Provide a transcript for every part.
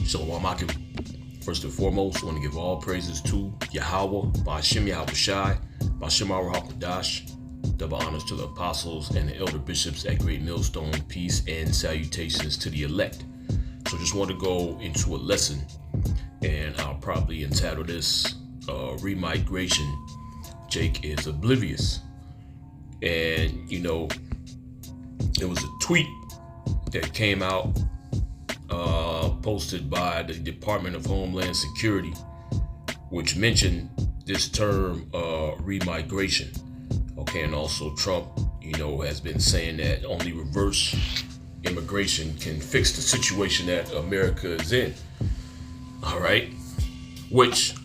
Shalom Akim. First and foremost, I want to give all praises to Yahweh, Ba'ashem Yahweh Shai, Ba'ashem HaKadosh. Double honors to the apostles and the elder bishops at Great Millstone. Peace and salutations to the elect. So just want to go into a lesson, and I'll probably entitle this Remigration. Jake is Oblivious. And, you know, there was a tweet that came out posted by the Department of Homeland Security, which mentioned this term remigration. Okay, and also Trump, you know, has been saying that only reverse immigration can fix the situation that America is in. All right, which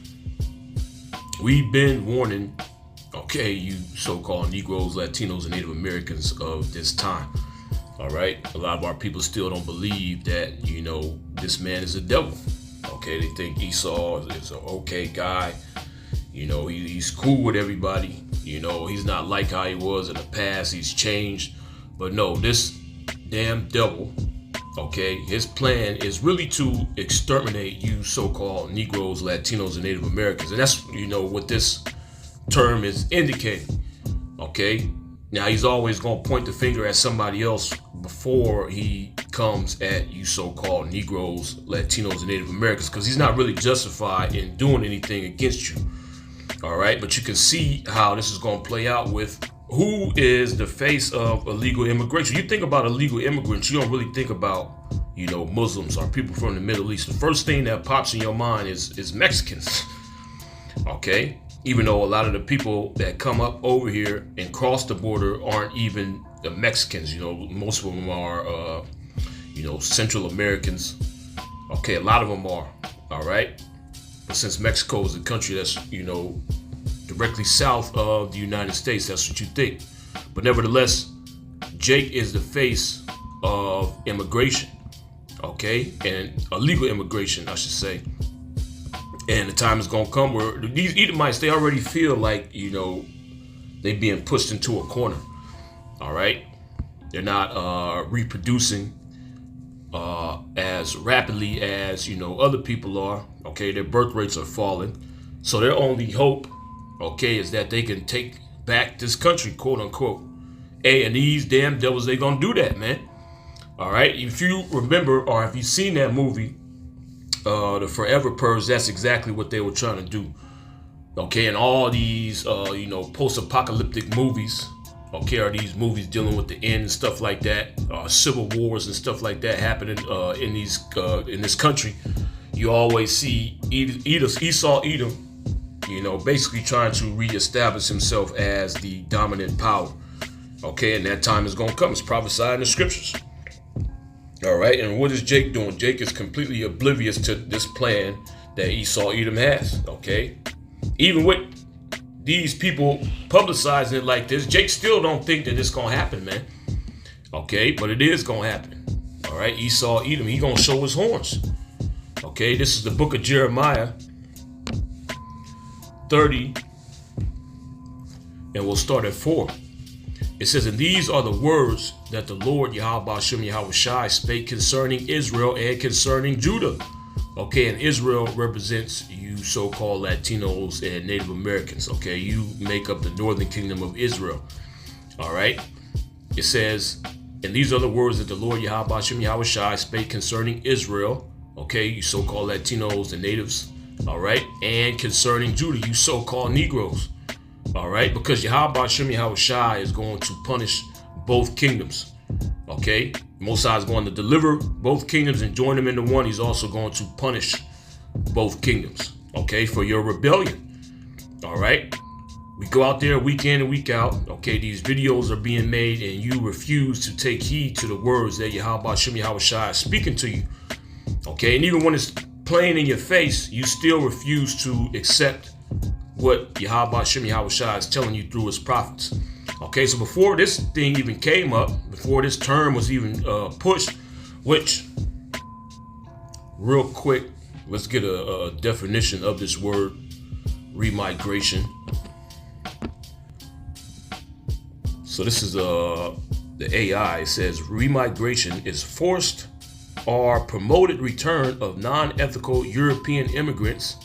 we've been warning, okay, you so-called Negroes, Latinos, and Native Americans of this time. All right, a lot of our people still don't believe that, you know, this man is a devil. Okay, they think Esau is an okay guy. You know, he's cool with everybody. You know, he's not like how he was in the past. He's changed. But no, this damn devil, okay, his plan is really to exterminate you so-called Negroes, Latinos, and Native Americans. And that's, you know, what this term is indicating. Okay, now he's always going to point the finger at somebody else before he comes at you so-called Negroes, Latinos, and Native Americans, because he's not really justified in doing anything against you. All right, but you can see how this is going to play out with who is the face of illegal immigration. You think about illegal immigrants, you don't really think about, you know, Muslims or people from the Middle East. The first thing that pops in your mind is Mexicans. Okay, even though a lot of the people that come up over here and cross the border aren't even the Mexicans. You know, most of them are, you know, Central Americans. Okay, a lot of them are. All right. But since Mexico is a country that's, you know, directly south of the United States, that's what you think. But nevertheless, Jake is the face of immigration, okay? And illegal immigration, I should say. And the time is going to come where these Edomites, they already feel like, you know, they being pushed into a corner, all right? They're not reproducing as rapidly as, you know, other people are. Okay, their birth rates are falling, so their only hope, okay, is that they can take back this country, quote unquote. Hey, and these damn devils, they gonna do that, man. All right, if you remember, or if you've seen that movie, the Forever Purge, that's exactly what they were trying to do. Okay, and all these, you know, post-apocalyptic movies, okay, are these movies dealing with the end and stuff like that, civil wars and stuff like that happening in this country. You always see Esau Edom, you know, basically trying to reestablish himself as the dominant power. Okay, and that time is going to come. It's prophesied in the scriptures. All right, and what is Jake doing? Jake is completely oblivious to this plan that Esau Edom has. Okay, even with these people publicizing it like this, Jake still don't think that it's going to happen, man. Okay, but it is going to happen. All right, Esau Edom, he going to show his horns. Okay, this is the book of Jeremiah 30, and we'll start at 4. It says, and these are the words that the Lord Yahweh Ba'ashem Yahweh Shai spake concerning Israel and concerning Judah. Okay, and Israel represents you so-called Latinos and Native Americans. Okay, you make up the northern kingdom of Israel. All right, it says, and these are the words that the Lord Yahweh Ba'ashem Yahweh Shai spake concerning Israel. Okay, you so-called Latinos and natives, all right, and concerning Judah, you so-called Negroes, all right, because Yahweh Ba'ashem Yahweh Shai is going to punish both kingdoms, okay? Most High is going to deliver both kingdoms and join them into one. He's also going to punish both kingdoms, okay, for your rebellion, all right? We go out there week in and week out, okay? These videos are being made and you refuse to take heed to the words that Yahweh Ba'ashem Yahweh Shai is speaking to you. Okay, and even when it's playing in your face, you still refuse to accept what Yahweh Ba'ashem Yahweh Shai is telling you through his prophets. Okay, so before this thing even came up, before this term was even pushed, which, real quick, let's get a definition of this word, remigration. So this is the AI. It says remigration is forced or promoted return of non-ethical European immigrants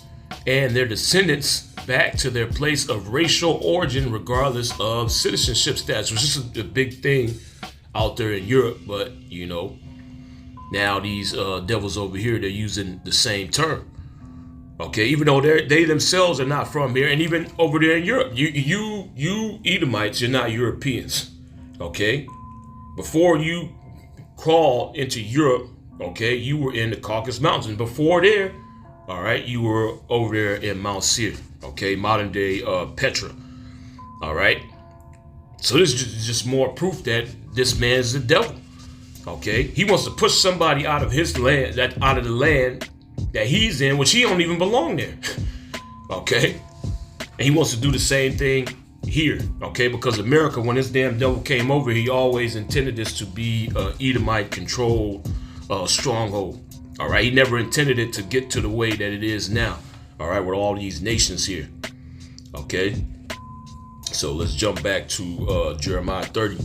and their descendants back to their place of racial origin regardless of citizenship status, which is a big thing out there in Europe. But now these devils over here, they're using the same term. Okay, even though they themselves are not from here, and even over there in Europe, you Edomites, you're not Europeans. Okay, before you crawled into Europe, okay, you were in the Caucasus Mountains. Before there, all right, you were over there in Mount Seir, okay, modern day Petra. All right, so this is just more proof that this man is the devil. Okay, he wants to push somebody out of his land, out of the land that he's in, which he don't even belong there. Okay, and he wants to do the same thing here. Okay, because America, when this damn devil came over, he always intended this to be Edomite controlled stronghold. All right, he never intended it to get to the way that it is now. All right, with all these nations here. Okay, so let's jump back to Jeremiah 30.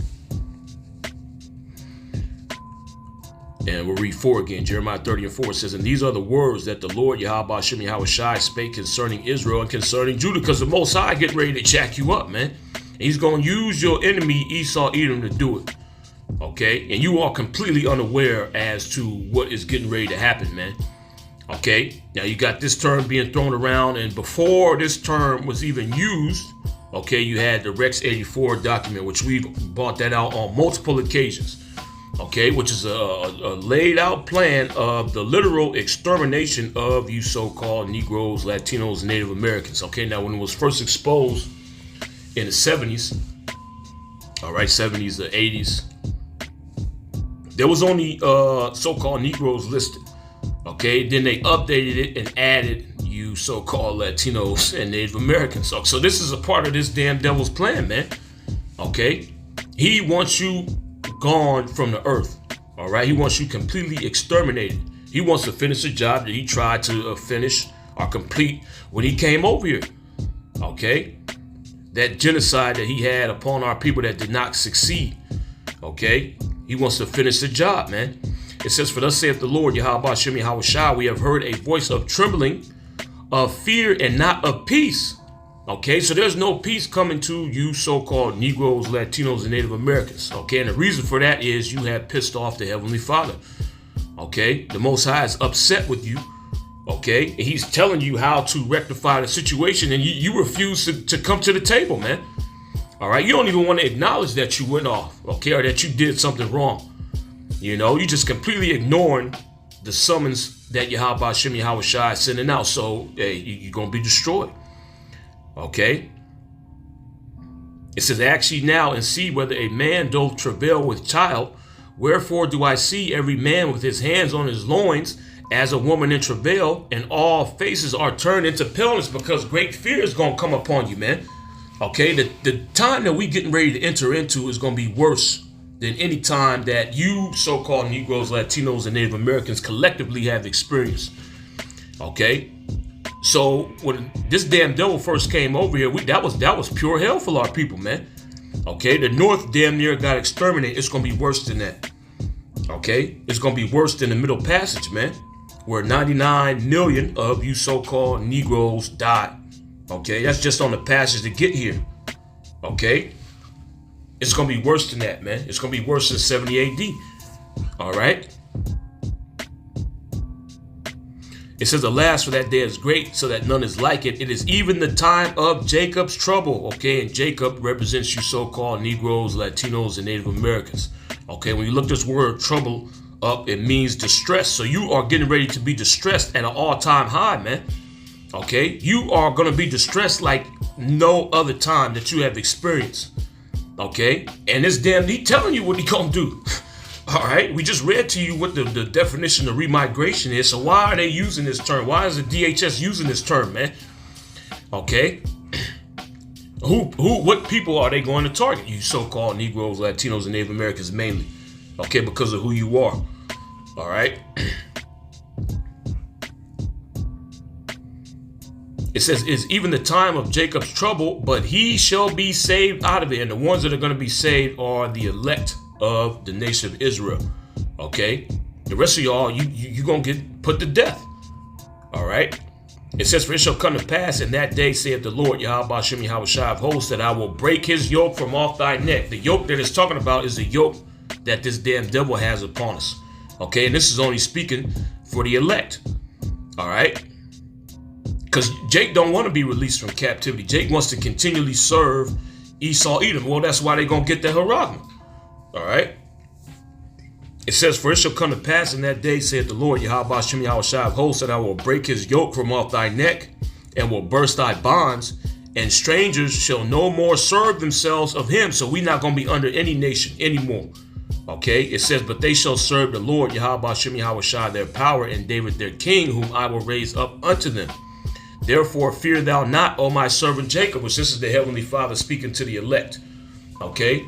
And we'll read 4 again. Jeremiah 30 and 4 says, and these are the words that the Lord Yahweh Shem Yahweh Shai spake concerning Israel and concerning Judah, because the Most High get ready to jack you up, man. And he's going to use your enemy Esau Edom to do it. Okay, and you are completely unaware as to what is getting ready to happen, man. Okay, now you got this term being thrown around, and before this term was even used, okay, you had the Rex 84 document, which we've brought that out on multiple occasions. Okay, which is a laid out plan of the literal extermination of you so-called Negroes, Latinos, and Native Americans. Okay, now when it was first exposed in the 70s, all right, 70s, the 80s, there was only so-called Negroes listed. Okay, then they updated it and added you so-called Latinos and Native Americans. So this is a part of this damn devil's plan, man. Okay, he wants you gone from the earth. All right, he wants you completely exterminated. He wants to finish the job that he tried to finish or complete when he came over here. Okay, that genocide that he had upon our people that did not succeed. Okay, he wants to finish the job, man. It says, for thus saith the Lord Yahweh Shem Yahweh Shai, we have heard a voice of trembling, of fear, and not of peace. Okay, so there's no peace coming to you so-called Negroes, Latinos, and Native Americans. Okay, and the reason for that is you have pissed off the Heavenly Father. Okay, the Most High is upset with you. Okay, and he's telling you how to rectify the situation, and you refuse to come to the table, man. All right, you don't even want to acknowledge that you went off, okay, or that you did something wrong. You know, you just completely ignoring the summons that Yahweh Shem Yahweh Shai is sending out. So, hey, you're going to be destroyed. Okay, it says, ask ye now and see whether a man doth travail with child. Wherefore do I see every man with his hands on his loins as a woman in travail, and all faces are turned into paleness, because great fear is going to come upon you, man. Okay, the time that we getting ready to enter into is going to be worse than any time that you so-called Negroes, Latinos, and Native Americans collectively have experienced. Okay. So when this damn devil first came over here, that was pure hell for our people, man. Okay, the North damn near got exterminated. It's gonna be worse than that. Okay, it's gonna be worse than the Middle Passage, man, where 99 million of you so-called Negroes died. Okay, that's just on the passage to get here. Okay, it's gonna be worse than that, man. It's gonna be worse than 70 AD. All right. It says, alas, for that day is great, so that none is like it. It is even the time of Jacob's trouble. Okay, and Jacob represents you so-called Negroes, Latinos, and Native Americans. Okay, when you look this word trouble up, it means distress. So you are getting ready to be distressed at an all-time high, man. Okay, you are going to be distressed like no other time that you have experienced. Okay, and this damn, he telling you what he gonna do. All right, we just read to you what the definition of remigration is. So why are they using this term? Why is the DHS using this term, man? Okay, what people are they going to target? You so-called Negroes, Latinos, and Native Americans mainly. Okay, because of who you are. All right. It says, it's even the time of Jacob's trouble, but he shall be saved out of it. And the ones that are going to be saved are the elect of the nation of Israel. Okay, The rest of y'all, you gonna get put to death. All right. It says, for it shall come to pass in that day, saith the Lord, Yahweh Shem Yahweh Shai of hosts, that I will break his yoke from off thy neck. The yoke that it's talking about is the yoke that this damn devil has upon us. Okay, and this is only speaking for the elect. All right. Because Jake don't want to be released from captivity. Jake wants to continually serve Esau, Edom. Well, that's why they're going to get the Haragma. All right. It says, for it shall come to pass in that day, saith the Lord, Yahweh Shem Yahweh Shai of hosts, that I will break his yoke from off thy neck, and will burst thy bonds, and strangers shall no more serve themselves of him. So we're not going to be under any nation anymore. Okay, it says, but they shall serve the Lord, Yahweh Shem Yahweh Shai, their power, and David their king, whom I will raise up unto them. Therefore fear thou not, O my servant Jacob, which this is the Heavenly Father speaking to the elect. Okay.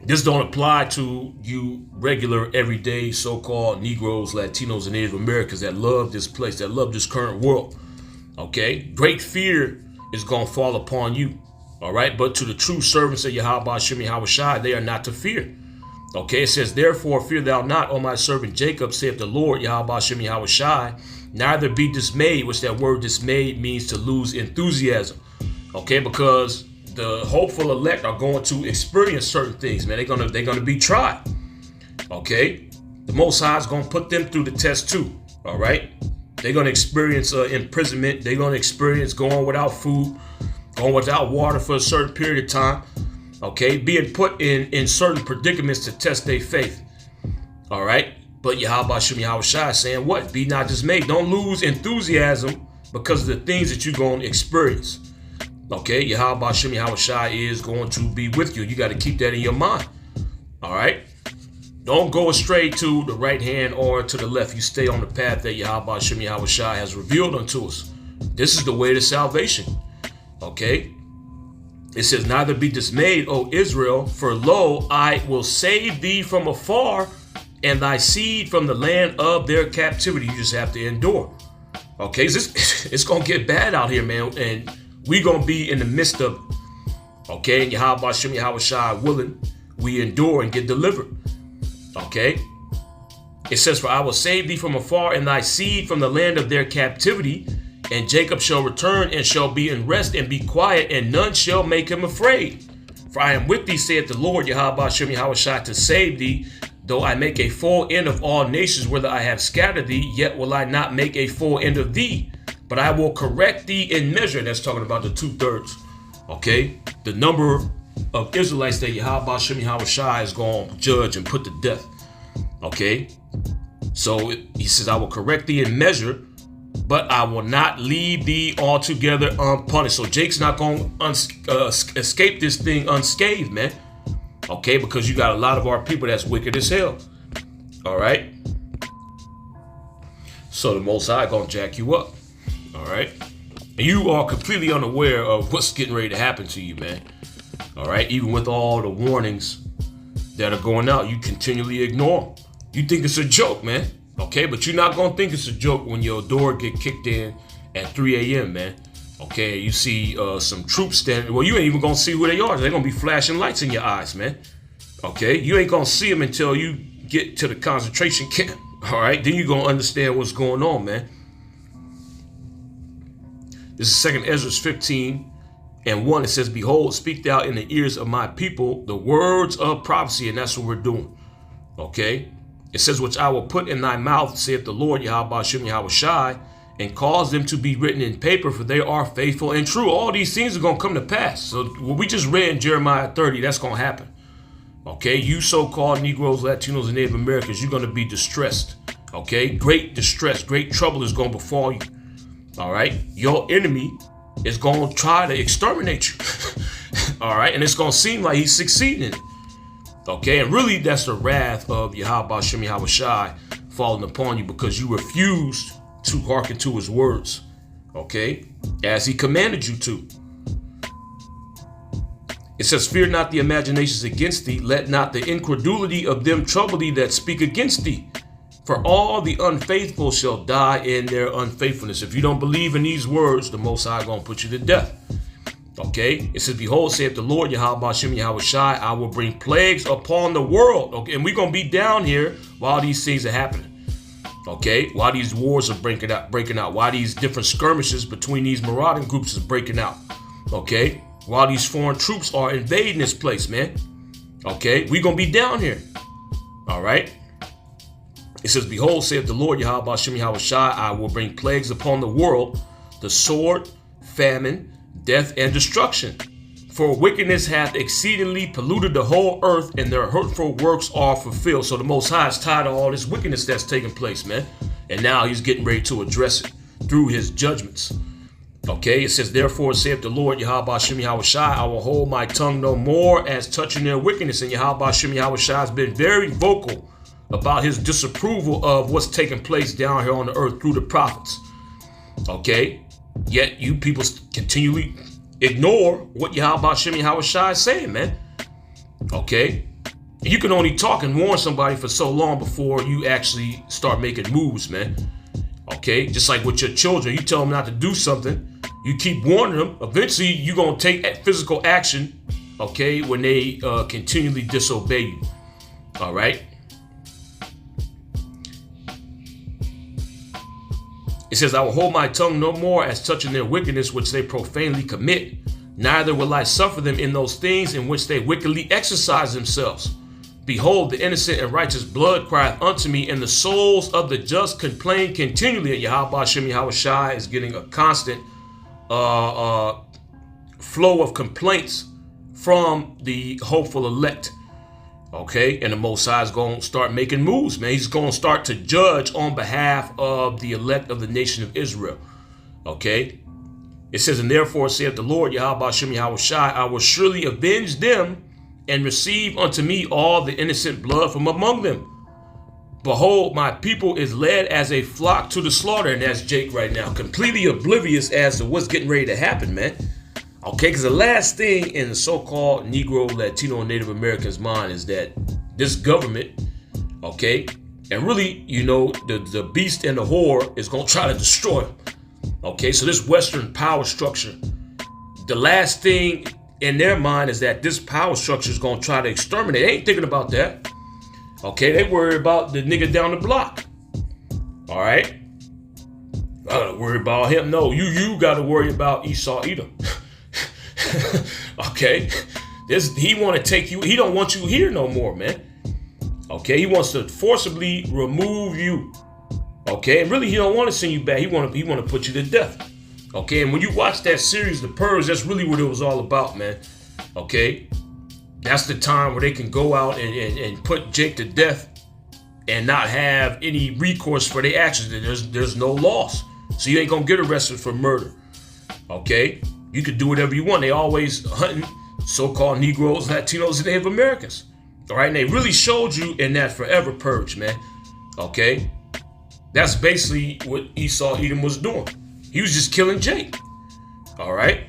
This don't apply to you regular, everyday, so-called Negroes, Latinos, and Native Americans that love this place, that love this current world. Okay? Great fear is going to fall upon you. All right? But to the true servants of Yahweh Shem Yahweh Shai, they are not to fear. Okay? It says, therefore fear thou not, O my servant Jacob, saith the Lord, Yahweh Shem Yahweh Shai, neither be dismayed, which that word dismayed means to lose enthusiasm. Okay? Because the hopeful elect are going to experience certain things, man. They're gonna be tried. Okay, the Most High is gonna put them through the test too. All right, they're gonna experience imprisonment. They're gonna experience going without food, going without water for a certain period of time. Okay, being put in certain predicaments to test their faith. All right, but Yahweh Shem Yahweh Shai is saying what? Be not dismayed. Don't lose enthusiasm because of the things that you're gonna experience. Okay, Yahweh Shem Yahweh Shai is going to be with you. You got to keep that in your mind. All right. Don't go astray to the right hand or to the left. You stay on the path that Yahweh Shem Yahweh Shai has revealed unto us. This is the way to salvation. Okay. It says, neither be dismayed, O Israel, for lo, I will save thee from afar, and thy seed from the land of their captivity. You just have to endure. Okay, it's going to get bad out here, man. And we're going to be in the midst of it. Okay, and Yahweh Shem Yahweh Shai willing, we endure and get delivered. Okay, it says, for I will save thee from afar, and thy seed from the land of their captivity. And Jacob shall return and shall be in rest and be quiet, and none shall make him afraid. For I am with thee, saith the Lord, Yahweh Shem Yahweh Shai, to save thee. Though I make a full end of all nations, whither I have scattered thee, yet will I not make a full end of thee. But I will correct thee in measure. That's talking about the 2/3. Okay? The number of Israelites that Yahweh Shem Yahweh Shai is going to judge and put to death. Okay? So he says, I will correct thee in measure, but I will not leave thee altogether unpunished. So Jake's not going to escape this thing unscathed, man. Okay? Because you got a lot of our people that's wicked as hell. All right? So the Most High going to jack you up. All right. And you are completely unaware of what's getting ready to happen to you, man. All right. Even with all the warnings that are going out, you continually ignore them. You think it's a joke, man. Okay. But you're not going to think it's a joke when your door get kicked in at 3 a.m., man. Okay. You see some troops standing. Well, you ain't even going to see who they are. They're going to be flashing lights in your eyes, man. Okay. You ain't going to see them until you get to the concentration camp. All right. Then you're going to understand what's going on, man. This is 2 Ezra 15:1. It says, behold, speak thou in the ears of my people the words of prophecy. And that's what we're doing. Okay. It says, which I will put in thy mouth, saith the Lord, Yahweh Shem Yahweh Shai, and cause them to be written in paper, for they are faithful and true. All these things are going to come to pass. So what we just read in Jeremiah 30, that's going to happen. Okay. You so-called Negroes, Latinos, and Native Americans, you're going to be distressed. Okay. Great distress, great trouble is going to befall you. All right. Your enemy is going to try to exterminate you. All right. And it's going to seem like he's succeeding. Okay. And really, that's the wrath of Yahweh Shem Yahweh Shai falling upon you because you refused to hearken to his words. Okay. As he commanded you to. It says, fear not the imaginations against thee. Let not the incredulity of them trouble thee that speak against thee. For all the unfaithful shall die in their unfaithfulness. If you don't believe in these words, the Most High going to put you to death. Okay, it says, behold, saith the Lord Yahweh Bashem Yahweh Shai, I will bring plagues upon the world. Okay, and we're going to be down here while these things are happening. Okay, while these wars are breaking out, while these different skirmishes between these marauding groups is breaking out. Okay, while these foreign troops are invading this place, man. Okay, we're going to be down here. All right. It says, behold, saith the Lord Yahweh Bashem Yahweh Shai, I will bring plagues upon the world, the sword, famine, death, and destruction. For wickedness hath exceedingly polluted the whole earth, and their hurtful works are fulfilled. So the Most High is tired of all this wickedness that's taking place, man. And now he's getting ready to address it through his judgments. Okay, it says, therefore saith the Lord Yahweh Bashem Yahweh Shai, I will hold my tongue no more as touching their wickedness. And Yahweh Bashem Yahweh Shai has been very vocal about his disapproval of what's taking place down here on the earth through the prophets. Okay, yet you people continually ignore what Yahweh Bashem Yahweh Shai is saying, man. Okay, you can only talk and warn somebody for so long before you actually start making moves, man. Okay, just like with your children, you tell them not to do something, you keep warning them, eventually you're going to take physical action, okay, when they continually disobey you. All right. It says, I will hold my tongue no more as touching their wickedness which they profanely commit, neither will I suffer them in those things in which they wickedly exercise themselves. Behold, the innocent and righteous blood crieth unto me, and the souls of the just complain continually. And Yahweh Bashem Yahweh Shai is getting a constant flow of complaints from the hopeful elect. Okay, and the Most High is going to start making moves, man. He's going to start to judge on behalf of the elect of the nation of Israel. Okay, it says, and therefore saith the Lord Yahweh Bashem Yahweh Shai, I will surely avenge them and receive unto me all the innocent blood from among them. Behold, my people is led as a flock to the slaughter. And that's Jake right now, completely oblivious as to what's getting ready to happen, man. Okay, because the last thing in the so-called Negro, Latino, and Native Americans' mind is that this government, okay, and really, you know, the beast and the whore is going to try to destroy them. Okay, so this Western power structure, the last thing in their mind is that this power structure is going to try to exterminate. They ain't thinking about that. Okay, they worry about the nigga down the block. All right, I gotta worry about him. No, you got to worry about Esau Edom. Okay, he want to take you. He don't want you here no more, man. Okay, he wants to forcibly remove you. Okay, and really he don't want to send you back. He want to put you to death. Okay, and when you watch that series, The Purge, that's really what it was all about, man. Okay, that's the time where they can go out and put Jake to death and not have any recourse for their actions. There's no loss, so you ain't gonna get arrested for murder. Okay. You could do whatever you want. They always hunting so-called Negroes, Latinos, and Native Americans. All right, and they really showed you in that Forever Purge, man. Okay, that's basically what Esau Edom was doing. He was just killing Jake. All right.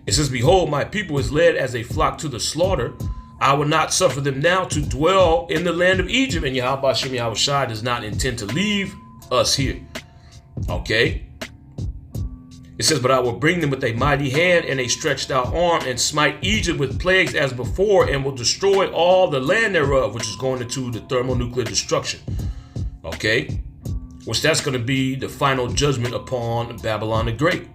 It says, behold, my people is led as a flock to the slaughter. I will not suffer them now to dwell in the land of Egypt. And Yahweh Bashem Yahweh Shai does not intend to leave us here. Okay. It says, but I will bring them with a mighty hand and a stretched out arm and smite Egypt with plagues as before, and will destroy all the land thereof, which is going into the thermonuclear destruction. Okay, which that's going to be the final judgment upon Babylon the Great.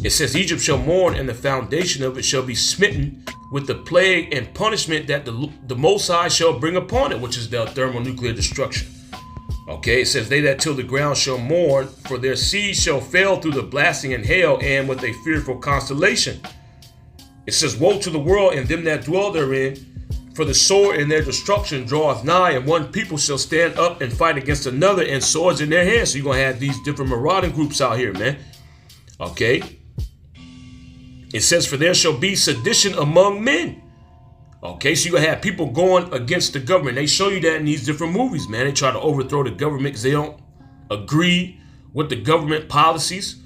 It says, Egypt shall mourn, and the foundation of it shall be smitten with the plague and punishment that the Most High shall bring upon it, which is the thermonuclear destruction. Okay, it says, they that till the ground shall mourn, for their seed shall fail through the blasting and hail, and with a fearful constellation. It says, woe to the world and them that dwell therein, for the sword in their destruction draweth nigh, and one people shall stand up and fight against another, and swords in their hands. So you're going to have these different marauding groups out here, man. Okay. It says, for there shall be sedition among men. Okay, so you're going to have people going against the government. They show you that in these different movies, man. They try to overthrow the government because they don't agree with the government policies.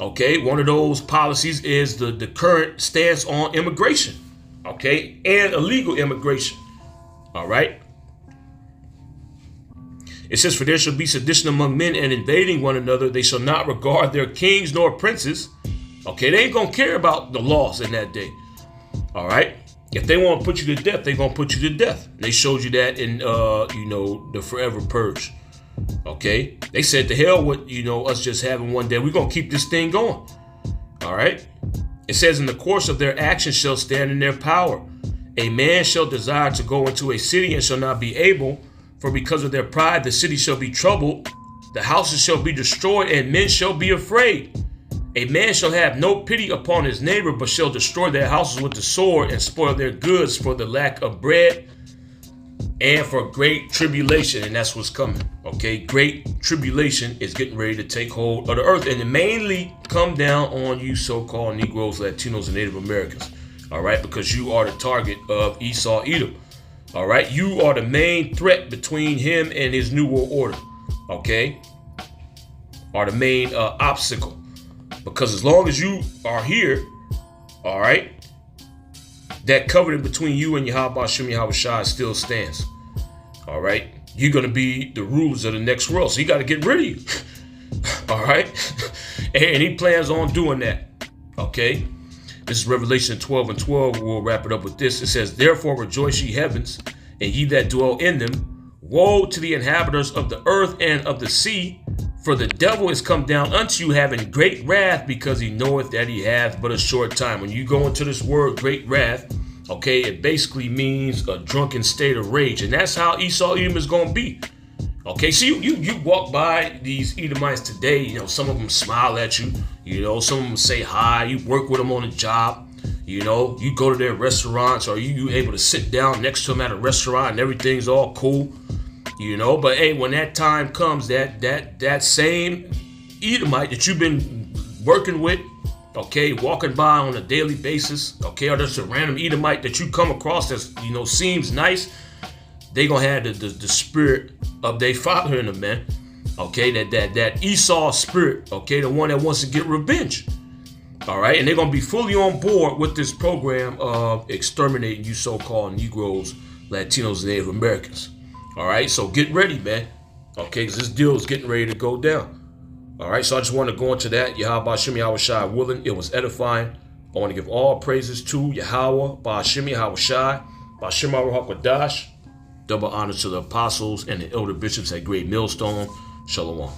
Okay, one of those policies is the current stance on immigration. Okay, and illegal immigration. All right. It says, for there shall be sedition among men and invading one another. They shall not regard their kings nor princes. Okay, they ain't gonna care about the loss in that day. All right. If they want to put you to death, they're gonna put you to death. They showed you that in the Forever Purge. Okay, they said to hell with us just having one day. We're gonna keep this thing going. All right. It says, in the course of their actions shall stand in their power. A man shall desire to go into a city and shall not be able, for because of their pride the city shall be troubled, the houses shall be destroyed, and men shall be afraid. A man shall have no pity upon his neighbor, but shall destroy their houses with the sword and spoil their goods for the lack of bread and for great tribulation. And that's what's coming. Okay, great tribulation is getting ready to take hold of the earth, and it mainly come down on you so-called Negroes, Latinos, and Native Americans. All right, because you are the target of Esau Edom. All right, you are the main threat between him and his New World Order. Okay, are the main obstacle. Because as long as you are here, all right, that covenant between you and Yahweh Hashem Yahweh Shai still stands. All right, you're going to be the rulers of the next world. So you got to get rid of you. All right, and he plans on doing that. Okay, this is Revelation 12:12. We'll wrap it up with this. It says, therefore rejoice ye heavens, and ye that dwell in them. Woe to the inhabitants of the earth and of the sea, for the devil is come down unto you having great wrath, because he knoweth that he hath but a short time. When you go into this word great wrath, okay, it basically means a drunken state of rage. And that's how Esau Edom is going to be. Okay, so you walk by these Edomites today, some of them smile at you, some of them say hi, you work with them on a job, you go to their restaurants, or you able to sit down next to them at a restaurant and everything's all cool. But hey, when that time comes, that same Edomite that you've been working with, okay, walking by on a daily basis, okay, or just a random Edomite that you come across that seems nice, they gonna have the spirit of their father in them, man. Okay, that Esau spirit, okay, the one that wants to get revenge. All right, and they're gonna be fully on board with this program of exterminating you so-called Negroes, Latinos, and Native Americans. All right, so get ready, man. Okay, because this deal is getting ready to go down. All right, so I just want to go into that. Yahweh Hashem Yahweh Shai willing. It was edifying. I want to give all praises to Yahweh, Hashem Yahweh Shai, Hashem Ruach HaKodesh. Double honor to the apostles and the elder bishops at Great Millstone. Shalom.